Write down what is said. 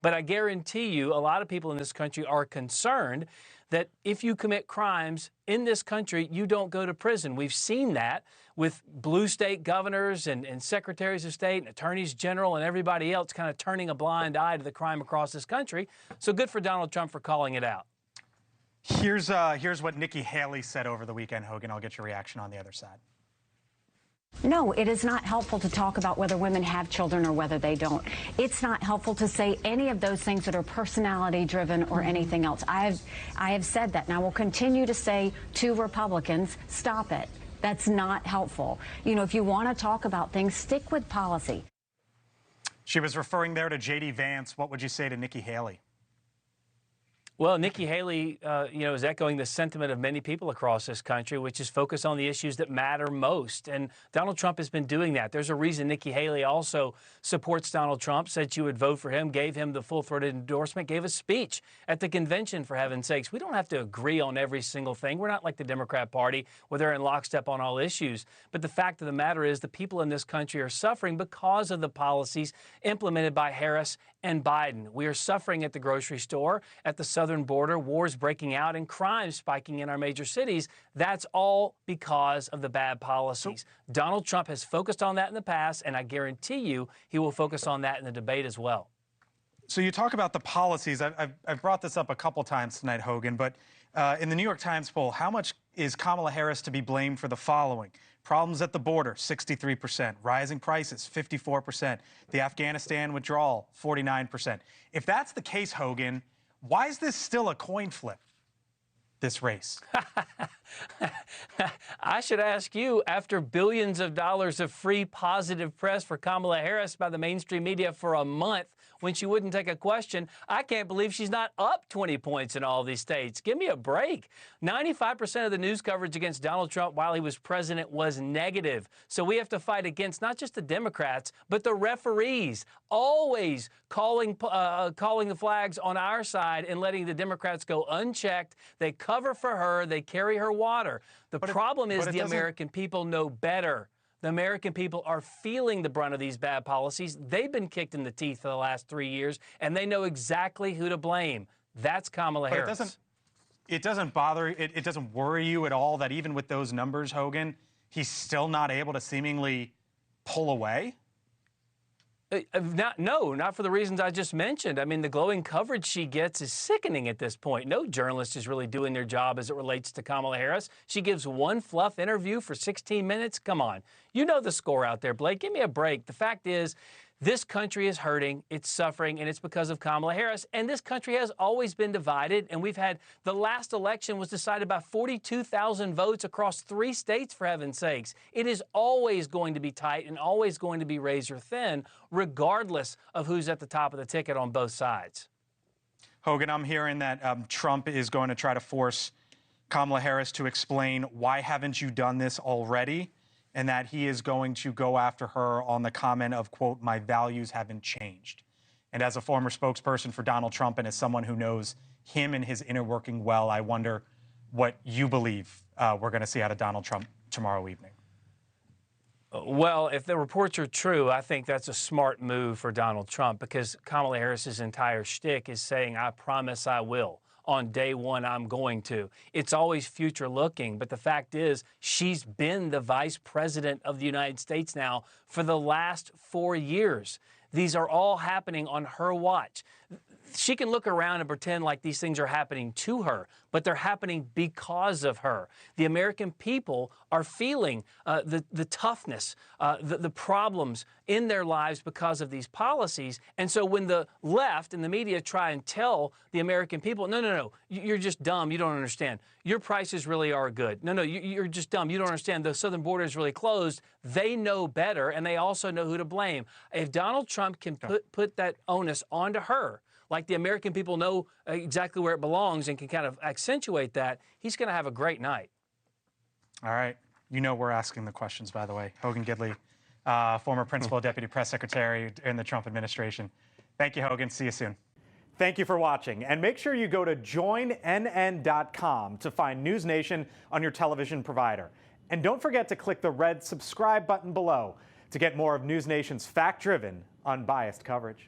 But I guarantee you, a lot of people in this country are concerned that if you commit crimes in this country, you don't go to prison. We've seen that with blue state governors and secretaries of state and attorneys general and everybody else kind of turning a blind eye to the crime across this country. So good for Donald Trump for calling it out. Here's what Nikki Haley said over the weekend, Hogan. I'll get your reaction on the other side. No, it is not helpful to talk about whether women have children or whether they don't. It's not helpful to say any of those things that are personality driven or anything else. I have said that, and I will continue to say to Republicans, stop it. That's not helpful. You know, if you want to talk about things, stick with policy. She was referring there to J.D. Vance. What would you say to Nikki Haley? Well, Nikki Haley, is echoing the sentiment of many people across this country, which is focused on the issues that matter most. And Donald Trump has been doing that. There's a reason Nikki Haley also supports Donald Trump, said she would vote for him, gave him the full-throated endorsement, gave a speech at the convention, for heaven's sakes. We don't have to agree on every single thing. We're not like the Democrat Party where they're in lockstep on all issues. But the fact of the matter is the people in this country are suffering because of the policies implemented by Harris and Biden. We are suffering at the grocery store, at the southern border, wars breaking out, and crime spiking in our major cities. That's all because of the bad policies. Donald Trump has focused on that in the past, and I guarantee you he will focus on that in the debate as well. So you talk about the policies. I've brought this up a couple times tonight, Hogan, but in the New York Times poll, how much is Kamala Harris to be blamed for the following? Problems at the border, 63%. Rising prices, 54%. The Afghanistan withdrawal, 49%. If that's the case, Hogan, why is this still a coin flip, this race? I should ask you, after billions of dollars of free positive press for Kamala Harris by the mainstream media for a month when she wouldn't take a question, I can't believe she's not up 20 points in all these states. Give me a break. 95% of the news coverage against Donald Trump while he was president was negative. So we have to fight against not just the Democrats, but the referees, always calling the flags on our side and letting the Democrats go unchecked. They cover for her. They carry her water. The problem is the American people know better. The American people are feeling the brunt of these bad policies. They've been kicked in the teeth for the last 3 years, and they know exactly who to blame. That's Kamala Harris. It doesn't bother, it doesn't worry you at all that even with those numbers, Hogan, he's still not able to seemingly pull away? Not for the reasons I just mentioned. I mean, the glowing coverage she gets is sickening at this point. No journalist is really doing their job as it relates to Kamala Harris. She gives one fluff interview for 16 minutes. Come on. You know the score out there, Blake. Give me a break. The fact is, this country is hurting, it's suffering, and it's because of Kamala Harris. And this country has always been divided, and we've had the last election was decided by 42,000 votes across 3 states, for heaven's sakes. It is always going to be tight and always going to be razor thin, regardless of who's at the top of the ticket on both sides. Hogan, I'm hearing that Trump is going to try to force Kamala Harris to explain why haven't you done this already, and that he is going to go after her on the comment of, quote, my values haven't changed. And as a former spokesperson for Donald Trump and as someone who knows him and his inner working well, I wonder what you believe we're going to see out of Donald Trump tomorrow evening. Well, if the reports are true, I think that's a smart move for Donald Trump because Kamala Harris's entire shtick is saying, I promise I will. On day one, I'm going to. It's always future looking, but the fact is she's been the vice president of the United States now for the last 4 years. These are all happening on her watch. She can look around and pretend like these things are happening to her, but they're happening because of her. The American people are feeling the toughness, the problems in their lives because of these policies. And so when the left and the media try and tell the American people, no, you're just dumb, you don't understand. Your prices really are good. No, you're just dumb, you don't understand. The southern border is really closed. They know better, and they also know who to blame. If Donald Trump can put that onus onto her, like the American people know exactly where it belongs and can kind of accentuate that, he's going to have a great night. All right. You know we're asking the questions, by the way. Hogan Gidley, former principal deputy press secretary in the Trump administration. Thank you, Hogan. See you soon. Thank you for watching. And make sure you go to joinnn.com to find NewsNation on your television provider. And don't forget to click the red subscribe button below to get more of NewsNation's fact-driven, unbiased coverage.